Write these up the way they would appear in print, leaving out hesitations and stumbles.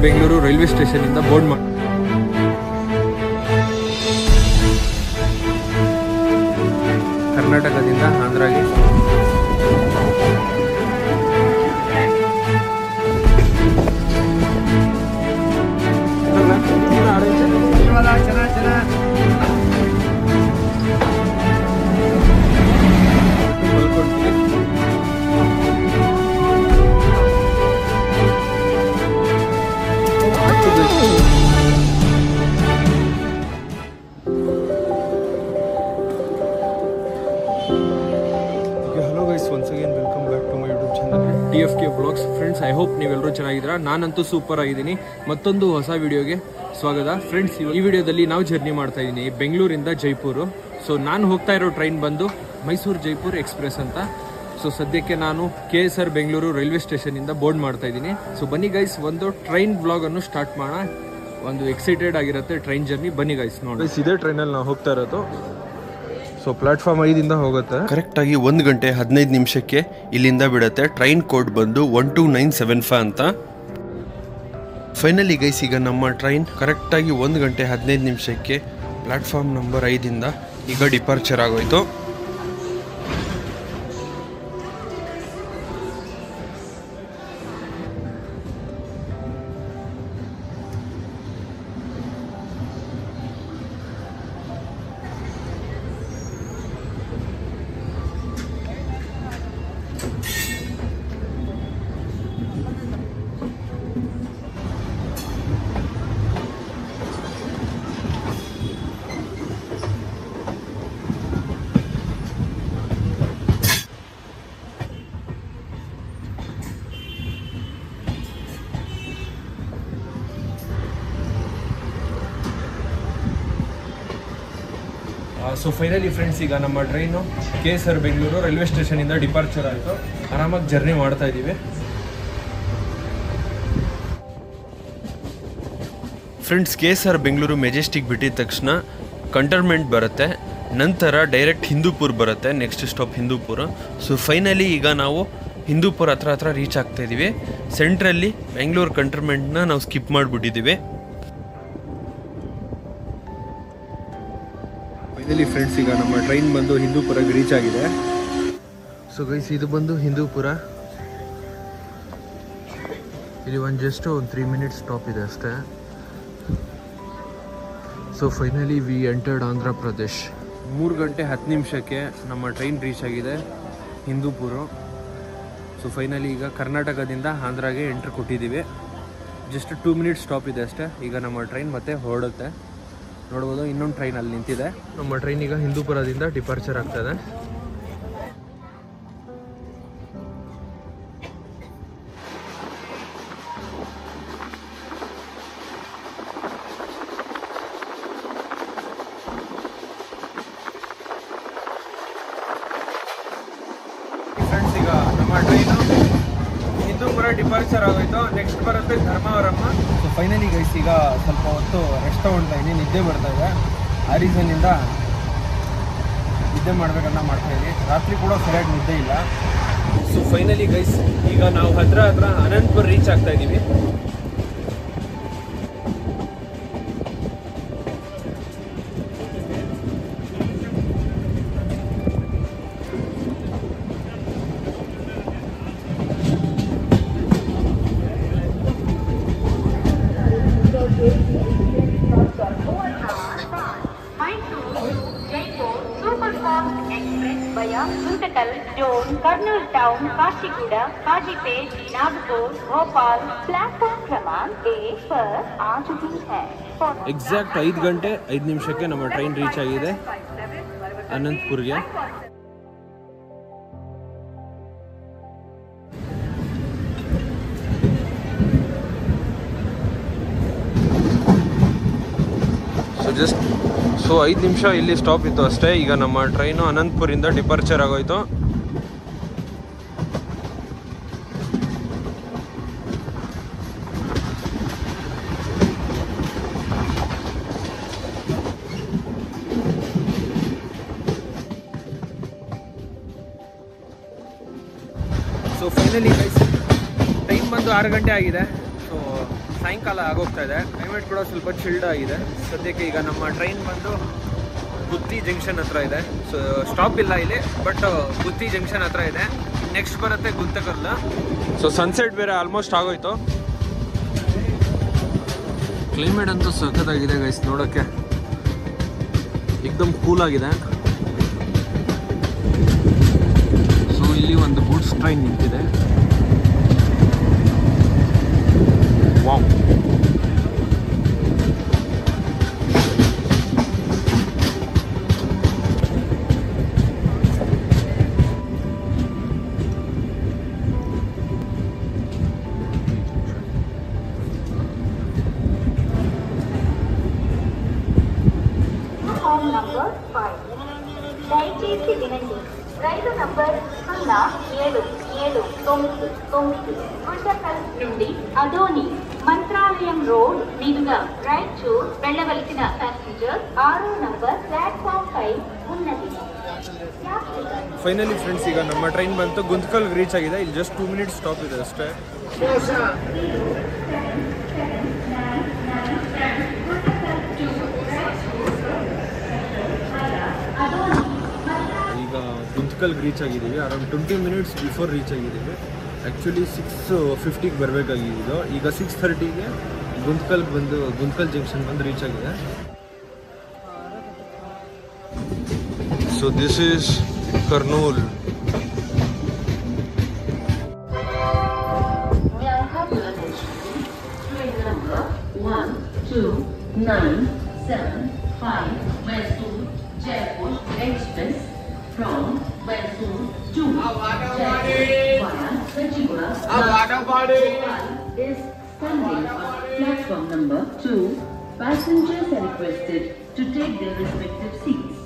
Bengaluru railway station ಇಂದ board ಮಾಡಿ ಕರ್ನಾಟಕದಿಂದ ಆಂಧ್ರಾಗೆ TFK blogs friends. I hope ನೀವೆಲ್ಲರೂ ಚೆನ್ನಾಗಿದ್ದೀರಾ. ನಾನಂತೂ ಸೂಪರ್ ಆಗಿದ್ದೀನಿ. ಮತ್ತೊಂದು ಹೊಸ ವಿಡಿಯೋಗೆ ಸ್ವಾಗತ ಫ್ರೆಂಡ್ಸ್. ಈ ವಿಡಿಯೋದಲ್ಲಿ ನಾವು ಜರ್ನಿ ಮಾಡ್ತಾ ಇದ್ದೀನಿ ಬೆಂಗಳೂರಿಂದ ಜೈಪುರು. ಸೊ ನಾನು ಹೋಗ್ತಾ ಇರೋ ಟ್ರೈನ್ ಬಂದು ಮೈಸೂರು ಜೈಪುರ್ ಎಕ್ಸ್ಪ್ರೆಸ್ ಅಂತ. ಸೊ ಸದ್ಯಕ್ಕೆ ನಾನು KSR ಬೆಂಗಳೂರು ರೈಲ್ವೆ ಸ್ಟೇಷನ್ ಇಂದ ಬೋರ್ಡ್ ಮಾಡ್ತಾ ಇದ್ದೀನಿ. ಸೊ ಬನ್ನಿ ಗೈಸ್, ಒಂದು ಟ್ರೈನ್ ಬ್ಲಾಗ್ ಅನ್ನು ಸ್ಟಾರ್ಟ್ ಮಾಡೋಣ. ಒಂದು ಎಕ್ಸೈಟೆಡ್ ಆಗಿರುತ್ತೆ ಟ್ರೈನ್ ಜರ್ನಿ. ಬನ್ನಿ ಗೈಸ್ ನೋಡಿ. ಇದೇ ಟ್ರೈನಲ್ಲಿ ನಾವು ಹೋಗ್ತಾ ಇರೋದು. ಸೊ ಪ್ಲಾಟ್ಫಾರ್ಮ್ 5 ಹೋಗುತ್ತೆ. ಕರೆಕ್ಟಾಗಿ 1 ಗಂಟೆ 15 ನಿಮಿಷಕ್ಕೆ ಇಲ್ಲಿಂದ ಬಿಡುತ್ತೆ. ಟ್ರೈನ್ ಕೋಡ್ ಬಂದು 12975 ಅಂತ. ಫೈನಲಿ ಗೈಸ್, ಈಗ ನಮ್ಮ ಟ್ರೈನ್ ಕರೆಕ್ಟಾಗಿ 1 ಗಂಟೆ 15 ನಿಮಿಷಕ್ಕೆ ಪ್ಲಾಟ್ಫಾರ್ಮ್ ನಂಬರ್ 5 ಈಗ ಡಿಪಾರ್ಚರ್ ಆಗೋಯ್ತು. ಸೊ ಫೈನಲಿ ಫ್ರೆಂಡ್ಸ್, ಈಗ ನಮ್ಮ train KSR Bengaluru railway station ಇಂದ ಡಿಪಾರ್ಚರ್ ಆಯಿತು. ಆರಾಮಾಗಿ ಜರ್ನಿ ಮಾಡ್ತಾ ಇದ್ದೀವಿ. ಫ್ರೆಂಡ್ಸ್, KSR ಬೆಂಗಳೂರು ಮೆಜೆಸ್ಟಿಕ್ ಬಿಟ್ಟಿದ ತಕ್ಷಣ ಕಂಟೋನ್ಮೆಂಟ್ ಬರುತ್ತೆ. ನಂತರ ಡೈರೆಕ್ಟ್ ಹಿಂದೂಪುರ್ ಬರುತ್ತೆ. Next stop Hindupur. So finally ಈಗ ನಾವು ಹಿಂದೂಪುರ ಹತ್ರ ರೀಚ್ ಆಗ್ತಾ ಇದ್ದೀವಿ. ಸೆಂಟ್ರಲ್ಲಿ ಬೆಂಗಳೂರು ಕಂಟೋನ್ಮೆಂಟ್ನ ನಾವು ಸ್ಕಿಪ್ ಮಾಡಿಬಿಟ್ಟಿದ್ದೀವಿ. ಫೈನಲಿ ಫ್ರೆಂಡ್ಸ್, ಈಗ ನಮ್ಮ ಟ್ರೈನ್ ಬಂದು ಹಿಂದೂಪುರಕ್ಕೆ ರೀಚ್ ಆಗಿದೆ. ಸೊ ಗೈಸ್, ಇದು ಬಂದು ಹಿಂದೂಪುರ. ಇಲ್ಲಿ ಜಸ್ಟ್ ಒಂದು 3 ಮಿನಿಟ್ಸ್ ಸ್ಟಾಪ್ ಇದೆ ಅಷ್ಟೇ. So finally we entered Andhra Pradesh. 3 ಗಂಟೆ 10 ನಿಮಿಷಕ್ಕೆ ನಮ್ಮ ಟ್ರೈನ್ ರೀಚ್ ಆಗಿದೆ ಹಿಂದೂಪುರ. ಸೊ ಫೈನಲಿ ಈಗ ಕರ್ನಾಟಕದಿಂದ ಆಂಧ್ರಾಗೆ ಎಂಟ್ರ್ ಕೊಟ್ಟಿದ್ದೀವಿ. ಜಸ್ಟ್ 2 ಮಿನಿಟ್ಸ್ ಸ್ಟಾಪ್ ಇದೆ ಅಷ್ಟೇ. ಈಗ ನಮ್ಮ ಟ್ರೈನ್ ಮತ್ತೆ ಹೊರಡುತ್ತೆ. ನೋಡ್ಬೋದು, ಇನ್ನೊಂದು ಟ್ರೈನ್ ಅಲ್ಲಿ ನಿಂತಿದೆ. ನಮ್ಮ ಟ್ರೈನ್ ಈಗ ಹಿಂದೂಪುರದಿಂದ ಡಿಪಾರ್ಚರ್ ಆಗ್ತದೆ. ಫ್ರೆಂಡ್ಸ್, ಈಗ ನಮ್ಮ ಟ್ರೈನು ಹಿಂದೂಪುರ ಡಿಪಾರ್ಚರ್ ಆಗೋಯ್ತು. ನೆಕ್ಸ್ಟ್ ಬರುತ್ತೆ ಧರ್ಮವರಮ್ಮ. ಸೊ ಫೈನಲಿ ಗೈಸ್, ಈಗ ಸ್ವಲ್ಪ ಹೊತ್ತು ರೆಸ್ಟ್ ತೊಗೊಳ್ತಾ ಇದ್ದೀನಿ. ನಿದ್ದೆ ಬರ್ತಾ ಇದೆ. ಆ ರೀಸನ್ನಿಂದ ನಿದ್ದೆ ಮಾಡ್ಬೇಕನ್ನ ಮಾಡ್ತಾ ಇದ್ದೀನಿ. ರಾತ್ರಿ ಕೂಡ ಸರಿಯಾಗಿ ನಿದ್ದೆ ಇಲ್ಲ. ಸೊ ಫೈನಲಿ ಗೈಸ್, ಈಗ ನಾವು ಹತ್ರ ಅನಂತಪುರ ರೀಚ್ ಆಗ್ತಾ ಇದ್ದೀವಿ. कर्नूल टाउन, काशीगुड़ा, काजीपेट, नागपुर, भोपाल। प्लेटफॉर्म क्रमांक 1 पर आ चुकी है. ಎಕ್ಸಾಕ್ಟ್ 5 ಗಂಟೆ 5 ನಿಮಿಷಕ್ಕೆ ನಮ್ಮ ಟ್ರೈನ್ ರೀಚ್ ಆಗಿದೆ ಅನಂತಪುರ್ಗೆ. ಸೊ 5 ನಿಮಿಷ ಇಲ್ಲಿ ಸ್ಟಾಪ್ ಇತ್ತು ಅಷ್ಟೇ. ಈಗ ನಮ್ಮ ಟ್ರೈನು ಅನಂತಪುರಿಂದ ಡಿಪಾರ್ಚರ್ ಆಗೋಯ್ತು. ಸೊ ಫೈನಲಿ ಗೈಸ್, ಟೈಮ್ ಬಂದು 6 ಗಂಟೆ ಆಗಿದೆ. ಸೊ ಸಾಯಂಕಾಲ ಆಗೋಗ್ತಾ ಇದೆ. ಕ್ಲೈಮೇಟ್ ಕೂಡ ಸ್ವಲ್ಪ ಚಿಲ್ಡ್ ಆಗಿದೆ ಸದ್ಯಕ್ಕೆ. ಈಗ ನಮ್ಮ ಟ್ರೈನ್ ಬಂದು ಗುತ್ತಿ ಜಂಕ್ಷನ್ ಹತ್ರ ಇದೆ. ಸೊ ಸ್ಟಾಪ್ ಇಲ್ಲ ಇಲ್ಲಿ, ಬಟ್ ಗುತ್ತಿ ಜಂಕ್ಷನ್ ಹತ್ರ ಇದೆ. ನೆಕ್ಸ್ಟ್ ಬರುತ್ತೆ ಗುಂತಕಲ್. ಸೊ ಸನ್ಸೆಟ್ ಬೇರೆ ಆಲ್ಮೋಸ್ಟ್ ಆಗೋಯ್ತು. ಕ್ಲೈಮೇಟ್ ಅಂತೂ ಸಖತ್ತಾಗಿದೆ ಗೈಸ್, ನೋಡೋಕ್ಕೆ ಏಕದಮ್ ಕೂಲ್ ಆಗಿದೆ. ಸೊ ಇಲ್ಲಿ ಒಂದು ಗೂಡ್ಸ್ ಟ್ರೈನ್ ನಿಂತಿದೆ. ವಾವ್, ನಂಬರ್ 5 దయచేసి వినండి. రైలు నంబర్ 0779 గుంటకల్ నుండి అదోని మంత్రాలయం రోడ్ మీదుగా రాయచూర్ వెళ్ళవలసిన ప్యాసింజర్ 6 నంబర్ ప్లాట్ఫామ్ 5 ఉన్నది. ಫೈನಲಿ ಫ್ರೆಂಡ್ಸ್, ಈಗ ನಮ್ಮ ಟ್ರೈನ್ ಬಂತು, ಗುಂತಕಲ್ ರೀಚ್ ಆಗಿದೆ. ಇಲ್ಲಿ ಜಸ್ಟ್ 2 ಮಿನಿಟ್ಸ್ ಸ್ಟಾಪ್ ಇದೆ ಅಷ್ಟೇ. ಈಗ ಗುಂತಕಲ್ಗೆ ರೀಚ್ ಆಗಿದ್ದೀವಿ. ಅರೌಂಡ್ 20 ಮಿನಿಟ್ಸ್ ಬಿಫೋರ್ ರೀಚ್ ಆಗಿದ್ದೀವಿ. ಆ್ಯಕ್ಚುಲಿ 6:50ಗೆ ಬರಬೇಕಾಗಿದ್ದು, ಈಗ 6:30ಗೆ ಗುಂತಕಲ್ ಜಂಕ್ಷನ್ ಬಂದು ರೀಚ್ ಆಗಿದೆ. So this is Kurnool. number 12975 Mysore Jaipur Express from Mysore to Jaipur via Kachigura. Is standing on platform number 2. Passengers are requested to take their respective seats.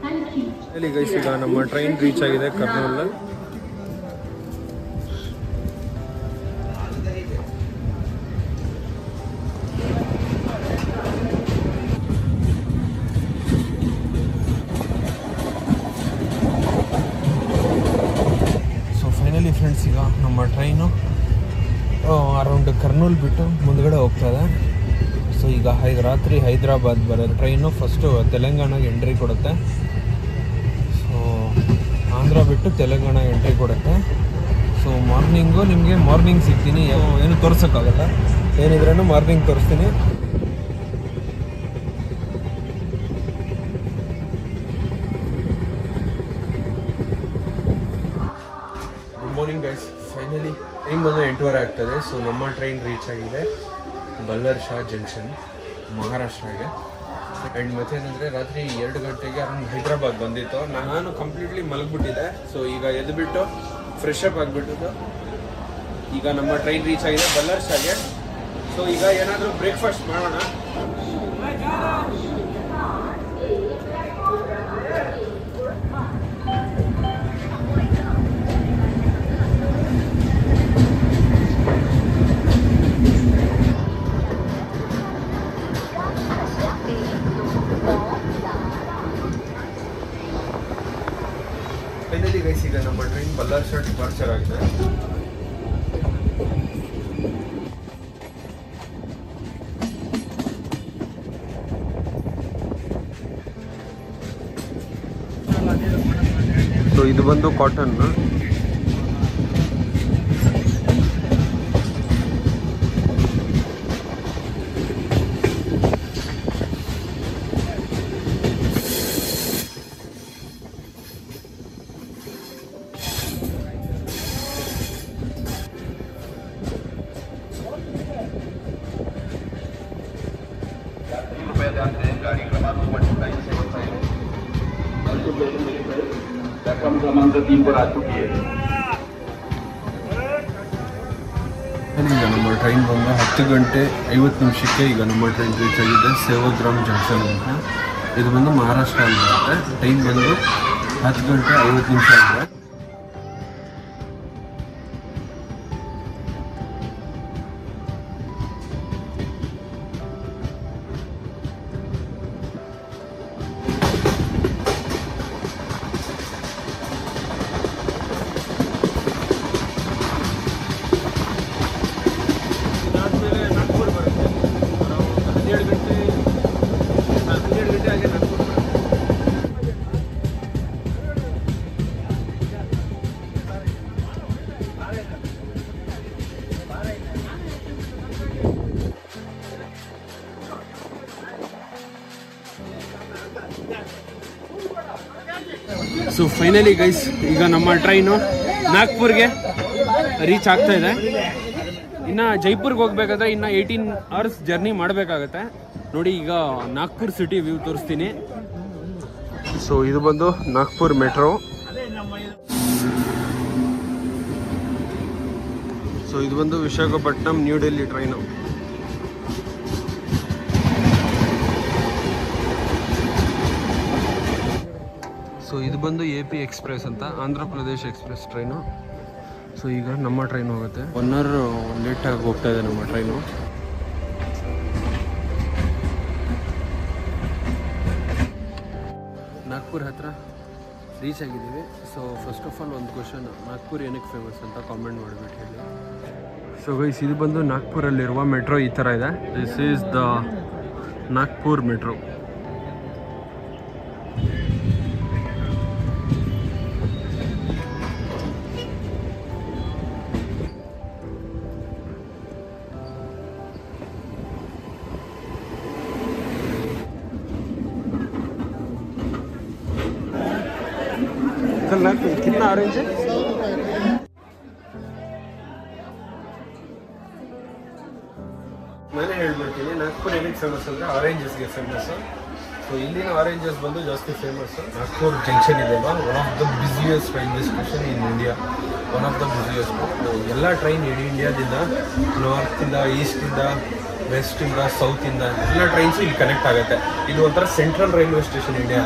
Thank you. ಇಲ್ಲಿ guys, ಈಗ ನಮ್ಮ train reach ಆಗಿದೆ Kurnool. Friends, ಈಗ ನಮ್ಮ train around Kurnool ಬಿಟ್ಟು ಮುಂದ್ಗಡೆ ಹೋಗ್ತಾ ಇದೆ. ಸೊ ಈಗ ರಾತ್ರಿ ಹೈದರಾಬಾದ್ ಬರೋ ಟ್ರೈನು ಫಸ್ಟು ತೆಲಂಗಾಣಗೆ ಎಂಟ್ರಿ ಕೊಡುತ್ತೆ. ಸೊ ಆಂಧ್ರ ಬಿಟ್ಟು ತೆಲಂಗಾಣ ಎಂಟ್ರಿ ಕೊಡುತ್ತೆ. ಸೊ ಮಾರ್ನಿಂಗು ನಿಮಗೆ ಮಾರ್ನಿಂಗ್ ಸಿಗ್ತೀನಿ, ಏನು ತೋರ್ಸೋಕ್ಕಾಗಲ್ಲ. ಏನಿದ್ರೂ ಮಾರ್ನಿಂಗ್ ತೋರಿಸ್ತೀನಿ. ಮಾರ್ನಿಂಗ್ ಗೈಸ್, ಫೈನಲಿ ಟೈಮ್ ಬಂದು 8:30 ಆಗ್ತದೆ. ಸೊ ನಮ್ಮ ಟ್ರೈನ್ ರೀಚ್ ಆಗಿದೆ ಬಲ್ಲರ್ ಶಾ ಜಂಕ್ಷನ್, ಮಹಾರಾಷ್ಟ್ರಗೆ. ಆ್ಯಂಡ್ ಮತ್ತೇನಂದರೆ ರಾತ್ರಿ 2 ಗಂಟೆಗೆ ಅರೌಂಡ್ ಹೈದ್ರಾಬಾದ್ ಬಂದಿತ್ತು. ನಾನು ಕಂಪ್ಲೀಟ್ಲಿ ಮಲಗಿಬಿಟ್ಟಿದ್ದೆ. ಸೊ ಈಗ ಎದ್ದುಬಿಟ್ಟು ಫ್ರೆಶ್ ಅಪ್ ಆಗಿಬಿಟ್ಟು ಈಗ ನಮ್ಮ ಟ್ರೈನ್ ರೀಚ್ ಆಗಿದೆ ಬಲ್ಲರ್ ಶಾಗೆ. ಸೊ ಈಗ ಏನಾದರೂ ಬ್ರೇಕ್ಫಾಸ್ಟ್ ಮಾಡೋಣ. ಫೈನಲಿ ಗೈಸ್, ಈಗ ನಮ್ಮ ಟ್ರೈನ್ ಬಲ್ಲಾರ್ ಶಾ ಡಿಪಾರ್ಚರ್ ಆಗಿದೆ. ಸೊ ಇದು ಬಂದು ಕಾಟನ್. प्लेटफॉर्म क्रमांक 3 पर आ चुकी है. ಈಗ ನಮ್ಮ ಟ್ರೈನ್ ಬಂದು 10:50 ಈಗ ನಮ್ಮ ಟ್ರೈನ್ ರೀಚ್ ಆಗಿದೆ ಸೇವಾಗ್ರಾಮ್ ಜಂಕ್ಷನ್ ಅಂತ. ಇದು ಬಂದು ಮಹಾರಾಷ್ಟ್ರ ಅಲ್ಲಿ ಬರುತ್ತೆ. ಟೈಮ್ ಬಂದು 10:50 ಆಗಿದೆ. ಇದಾದ್ಮೇಲೆ ನಾಗ್ಪುರ್ ಬರುತ್ತೆ. ಫೈನಲಿ ಗೈಸ್ ಈಗ ನಮ್ಮ ಟ್ರೈನು ನಾಗ್ಪುರ್ಗೆ ರೀಚ್ ಆಗ್ತಾ ಇದೆ. ಇನ್ನು ಜೈಪುರ್ಗೆ ಹೋಗ್ಬೇಕಾದ್ರೆ ಇನ್ನು 18 hours ಜರ್ನಿ ಮಾಡಬೇಕಾಗತ್ತೆ. ನೋಡಿ ಈಗ ನಾಗ್ಪುರ್ ಸಿಟಿ ವ್ಯೂ ತೋರಿಸ್ತೀನಿ. ಸೊ ಇದು ಬಂದು ನಾಗ್ಪುರ್ ಮೆಟ್ರೋ. ಸೊ ಇದು ಬಂದು Visakhapatnam new Delhi train. So ಇದು ಬಂದು AP ಎಕ್ಸ್ಪ್ರೆಸ್ ಅಂತ, Andhra Pradesh express train. So ಈಗ ನಮ್ಮ ಟ್ರೈನ್ ಹೋಗುತ್ತೆ. 1 hour ಲೇಟಾಗಿ ಹೋಗ್ತಾ ಇದೆ ನಮ್ಮ ಟ್ರೈನು. ನಾಗ್ಪುರ್ ಹತ್ರ ರೀಚ್ ಆಗಿದ್ದೀವಿ. ಸೊ ಫಸ್ಟ್ ಆಫ್ ಆಲ್ ಒಂದು ಕ್ವಶನ್, ನಾಗ್ಪುರ್ ಏನಕ್ಕೆ ಫೇಮಸ್ ಅಂತ ಕಾಮೆಂಟ್ ಮಾಡಿಬಿಟ್ಟು ಹೇಳಿ. ಸೊ ಗೈಸ್ ಇದು ಬಂದು ನಾಗ್ಪುರಲ್ಲಿರುವ ಮೆಟ್ರೋ ಈ ಥರ ಇದೆ. This is the Nagpur metro. कितना ऑरेंज है? ನಾನೇ ಹೇಳ್ಬಿಡ್ತೀನಿ, ನಾಗ್ಪುರ್ ಏನಕ್ಕೆ ಫೇಮಸ್ ಅಂದರೆ ಆರೆಂಜಸ್ಗೆ ಫೇಮಸ್ಸು. ಸೊ ಇಲ್ಲಿನ ಆರೆಂಜಸ್ ಬಂದು ಜಾಸ್ತಿ ಫೇಮಸ್ಸು. ನಾಗ್ಪುರ್ ಜಂಕ್ಷನ್ ಇದೆಯಲ್ಲ, one of the busiest railway station in India, one of the busiest. ಎಲ್ಲ ಟ್ರೈನ್ ಇಡೀ ಇಂಡಿಯಾದಿಂದ, ನಾರ್ತಿಂದ, ಈಸ್ಟಿಂದ, ವೆಸ್ಟಿಂದ, ಸೌತಿಂದ ಎಲ್ಲ ಟ್ರೈನ್ಸು ಇಲ್ಲಿ ಕನೆಕ್ಟ್ ಆಗುತ್ತೆ. ಇದು ಒಂಥರ central railway station India.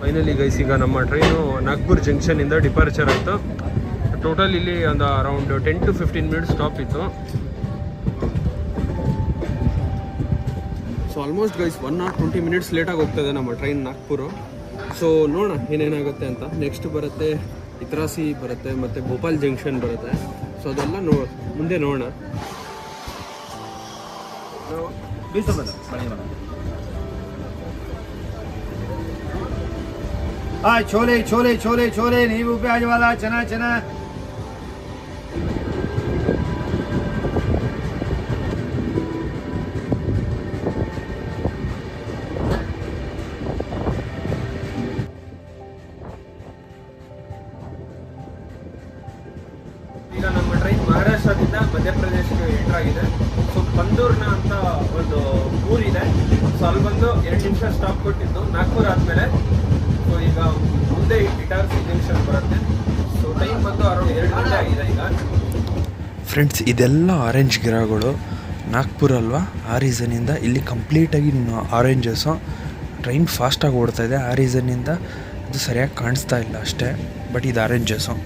Finally guys ಈಗ ನಮ್ಮ ಟ್ರೈನು ನಾಗ್ಪುರ್ ಜಂಕ್ಷನಿಂದ ಡಿಪಾರ್ಚರ್ ಆಯಿತು. ಟೋಟಲ್ ಇಲ್ಲಿ ಒಂದು ಅರೌಂಡ್ 10 to 15 minutes ಸ್ಟಾಪ್ ಇತ್ತು. So almost guys 1 hour 20 minutes ಲೇಟಾಗಿ ಹೋಗ್ತದೆ ನಮ್ಮ ಟ್ರೈನ್ ನಾಗ್ಪುರು. ಸೊ ನೋಡೋಣ ಏನೇನಾಗುತ್ತೆ ಅಂತ. ನೆಕ್ಸ್ಟ್ ಬರುತ್ತೆ ಇತ್ರಾಸಿ ಬರುತ್ತೆ, ಮತ್ತು ಭೋಪಾಲ್ ಜಂಕ್ಷನ್ ಬರುತ್ತೆ. ಸೊ ಅದೆಲ್ಲ ಮುಂದೆ ನೋಡೋಣ. छोले छोले छोले छोले नींबू प्याज वाला चना चना ಈಗ ನಮ್ಮ ಟ್ರೈನ್ ಮಹಾರಾಷ್ಟ್ರದಿಂದ ಮಧ್ಯಪ್ರದೇಶಕ್ಕೆ ಎಂಟರ್ ಆಗಿದೆ. ಸೊ ಪಂದೂರ್ನ ಅಂತ ಒಂದು ಊರಿದೆ. ಸೊ ಅಲ್ಲಿ ಬಂದು 2 ನಿಮಿಷ ಸ್ಟಾಪ್ ಕೊಟ್ಟಿದ್ದು ನಾಗ್ಪುರ್ ಆದಮೇಲೆ. ಸೊ ಈಗ ಮುಂದೆ ಇಟಾರ್ಸಿ ಜಂಕ್ಷನ್ ಬರುತ್ತೆ. ಸೊ ಟೈಮ್ ಬಂದು ಅರೌಂಡ್ 2 ಗಂಟೆ ಆಗಿದೆ ಈಗ. ಫ್ರೆಂಡ್ಸ್, ಇದೆಲ್ಲ ಆರೆಂಜ್ ಗಿಡಗಳು ನಾಗ್ಪುರ್ ಅಲ್ವಾ, ಆ ರೀಸನ್ನಿಂದ ಇಲ್ಲಿ ಕಂಪ್ಲೀಟಾಗಿ ಆರೆಂಜಸ್ಸು. ಟ್ರೈನ್ ಫಾಸ್ಟಾಗಿ ಓಡ್ತಾ ಇದೆ, ಆ ರೀಸನ್ನಿಂದ ಅದು ಸರಿಯಾಗಿ ಕಾಣಿಸ್ತಾ ಇಲ್ಲ ಅಷ್ಟೇ. ಬಟ್ ಇದು ಆರೆಂಜಸ್ಸು.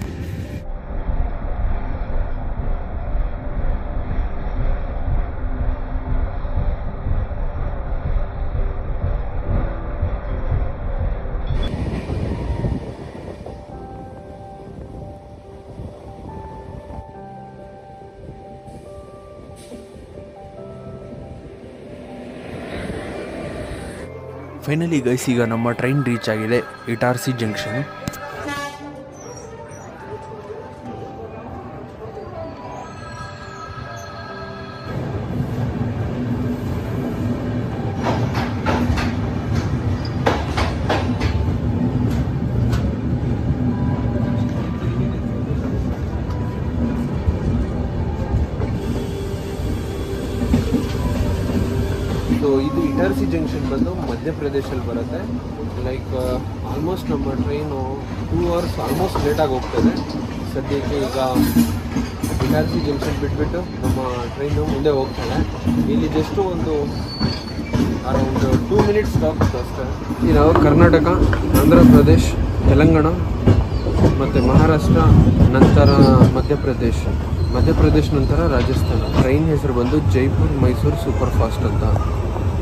ಫೈನಲಿ ಗೈಸ್ ಈಗ ನಮ್ಮ ಟ್ರೈನ್ ರೀಚ್ ಆಗಿದೆ ಇಟಾರ್ಸಿ ಜಂಕ್ಷನ್. ಸೊ ಇದು ಇಟಾರ್ಸಿ ಜಂಕ್ಷನ್ ಬಂದು ಮಧ್ಯಪ್ರದೇಶಲ್ಲಿ ಬರುತ್ತೆ. ಲೈಕ್ ಆಲ್ಮೋಸ್ಟ್ ನಮ್ಮ ಟ್ರೈನು 2 hours ಆಲ್ಮೋಸ್ಟ್ ಲೇಟಾಗಿ ಹೋಗ್ತದೆ. ಸದ್ಯಕ್ಕೆ ಈಗ ಇಟಾರ್ಸಿ ಜಂಕ್ಷನ್ ಬಿಟ್ಬಿಟ್ಟು ನಮ್ಮ ಟ್ರೈನು ಮುಂದೆ ಹೋಗ್ತಾಳೆ. ಇಲ್ಲಿ ಜಸ್ಟು ಒಂದು ಅರೌಂಡ್ 2 minutes ಸ್ಟಾಪ್ ಅಷ್ಟೇ. ಈ ನಾವು ಕರ್ನಾಟಕ, ಆಂಧ್ರ ಪ್ರದೇಶ್, ತೆಲಂಗಾಣ ಮತ್ತು ಮಹಾರಾಷ್ಟ್ರ, ನಂತರ ಮಧ್ಯಪ್ರದೇಶ್ ನಂತರ ರಾಜಸ್ಥಾನ. ಟ್ರೈನ್ ಹೆಸರು ಬಂದು ಜೈಪುರ್ ಮೈಸೂರು ಸೂಪರ್ ಫಾಸ್ಟ್ ಅಂತ,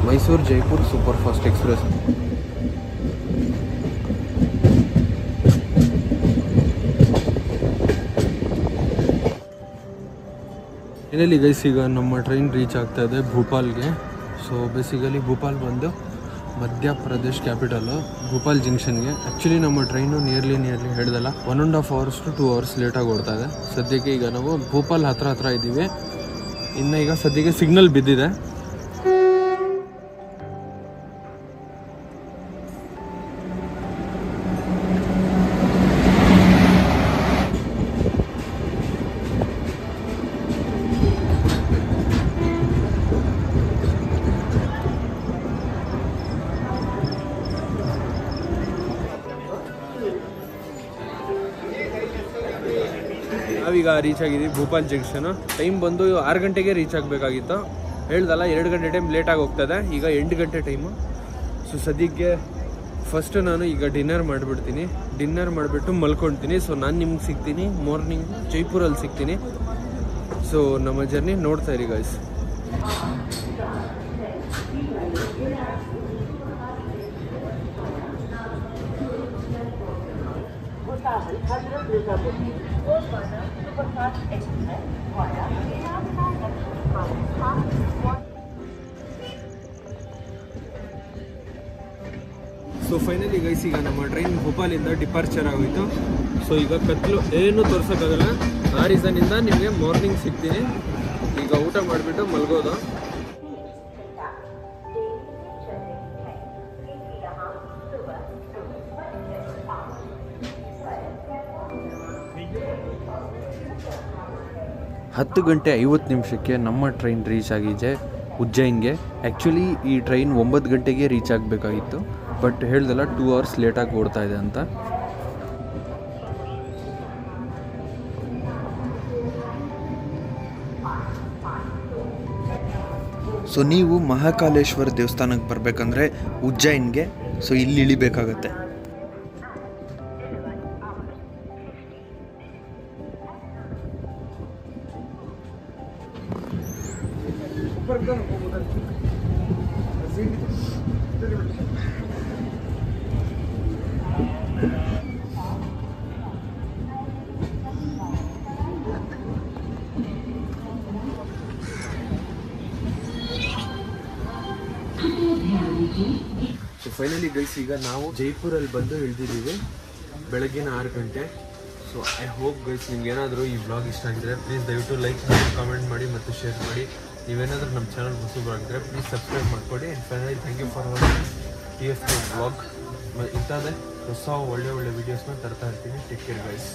Mysuru Jaipur super fast express. ಇದರಲ್ಲಿ ಗೈಸ್ ಈಗ ನಮ್ಮ ಟ್ರೈನ್ ರೀಚ್ ಆಗ್ತಾ ಇದೆ ಭೋಪಾಲ್ಗೆ. ಸೊ ಬೇಸಿಕಲಿ ಭೋಪಾಲ್ ಬಂದು ಮಧ್ಯಪ್ರದೇಶ್ ಕ್ಯಾಪಿಟಲು, ಭೋಪಾಲ್ ಜಂಕ್ಷನ್ಗೆ. ಆ್ಯಕ್ಚುಲಿ ನಮ್ಮ ಟ್ರೈನು ನಿಯರ್ಲಿ ಹೇಳ್ದಲ್ಲ 1.5 hours to 2 hours ಲೇಟಾಗಿ ಓಡ್ತಾ ಇದೆ. ಸದ್ಯಕ್ಕೆ ಈಗ ನಾವು ಭೋಪಾಲ್ ಹತ್ರ ಇದ್ದೀವಿ. ಇನ್ನು ಈಗ ಸದ್ಯಕ್ಕೆ ಸಿಗ್ನಲ್ ಬಿದ್ದಿದೆ. ನಾವೀಗ ರೀಚ್ ಆಗಿದ್ದೀವಿ ಭೂಪಾಲ್ ಜಂಕ್ಷನ್. ಟೈಮ್ ಬಂದು 6 ಗಂಟೆಗೆ ರೀಚ್ ಆಗಬೇಕಾಗಿತ್ತು. ಹೇಳ್ದಲ್ಲ 2 ಗಂಟೆ ಟೈಮ್ ಲೇಟಾಗಿ ಹೋಗ್ತದೆ. ಈಗ 8 ಗಂಟೆ ಟೈಮು. ಸೊ ಸದ್ಯಕ್ಕೆ ಫಸ್ಟ್ ನಾನು ಈಗ ಡಿನ್ನರ್ ಮಾಡಿಬಿಡ್ತೀನಿ. ಡಿನ್ನರ್ ಮಾಡಿಬಿಟ್ಟು ಮಲ್ಕೊಳ್ತೀನಿ. ಸೊ ನಾನು ನಿಮ್ಗೆ ಸಿಗ್ತೀನಿ ಮಾರ್ನಿಂಗ್ ಜೈಪುರಲ್ಲಿ ಸಿಗ್ತೀನಿ. ಸೊ ನಮ್ಮ ಜರ್ನಿ ನೋಡ್ತಾ ಇರಿ ಗೈಸ್. ಸೊ ಫೈನಲಿ ಗೈಸ್ ಈಗ ನಮ್ಮ ಟ್ರೈನ್ ಭೋಪಾಲಿಂದ ಡಿಪಾರ್ಚರ್ ಆಗೋಯ್ತು. ಸೊ ಈಗ ಕತ್ಲು ಏನು ತೋರ್ಸೋಕ್ಕಾಗಲ್ಲ. ಆ ರೀಸನಿಂದ ನಿಮಗೆ ಮಾರ್ನಿಂಗ್ ಸಿಗ್ತೀನಿ. ಈಗ ಊಟ ಮಾಡಿಬಿಟ್ಟು ಮಲ್ಗೋದು. ಹತ್ತು ಗಂಟೆ 50 ನಿಮಿಷಕ್ಕೆ ನಮ್ಮ ಟ್ರೈನ್ ರೀಚ್ ಆಗಿದೆ ಉಜ್ಜೈನ್ಗೆ. ಆ್ಯಕ್ಚುಲಿ ಈ ಟ್ರೈನ್ 9 ಗಂಟೆಗೆ ರೀಚ್ ಆಗಬೇಕಾಗಿತ್ತು, ಬಟ್ ಹೇಳ್ದಲ್ಲ 2 ಅವರ್ಸ್ ಲೇಟಾಗಿ ಓಡ್ತಾ ಇದೆ ಅಂತ. ಸೊ ನೀವು ಮಹಾಕಾಲೇಶ್ವರ ದೇವಸ್ಥಾನಕ್ಕೆ ಬರಬೇಕಂದ್ರೆ ಉಜ್ಜೈನ್ಗೆ ಸೊ ಇಲ್ಲಿ ಇಳಿಬೇಕಾಗತ್ತೆ. ಸೊ ಫೈನಲಿ ಗೈಸ್ ಈಗ ನಾವು ಜೈಪುರಲ್ಲಿ ಬಂದು ಇಳಿದಿದ್ದೀವಿ ಬೆಳಗ್ಗಿನ 6 ಗಂಟೆ. ಸೊ ಐ ಹೋಪ್ ಗೈಸ್ ನಿಮ್ಗೆ ಏನಾದರೂ ಈ ವ್ಲಾಗ್ ಇಷ್ಟ ಆಗಿದ್ರೆ ಪ್ಲೀಸ್ ದಯವಿಟ್ಟು ಲೈಕ್ ಮಾಡಿ, ಕಾಮೆಂಟ್ ಮಾಡಿ ಮತ್ತು ಶೇರ್ ಮಾಡಿ. ನೀವೇನಾದರೂ ನಮ್ಮ ಚಾನಲ್ ಹೊಸಬರಾಗಿದ್ದರೆ ಪ್ಲೀಸ್ ಸಬ್ಸ್ಕ್ರೈಬ್ ಮಾಡಿಕೊಡಿ. And finally thank you for watching TF vlog. ಇಂಥದ್ದೇ ಹೊಸ ಒಳ್ಳೆ ವೀಡಿಯೋಸ್ನ ತರ್ತಾ ಇರ್ತೀನಿ. Take care guys.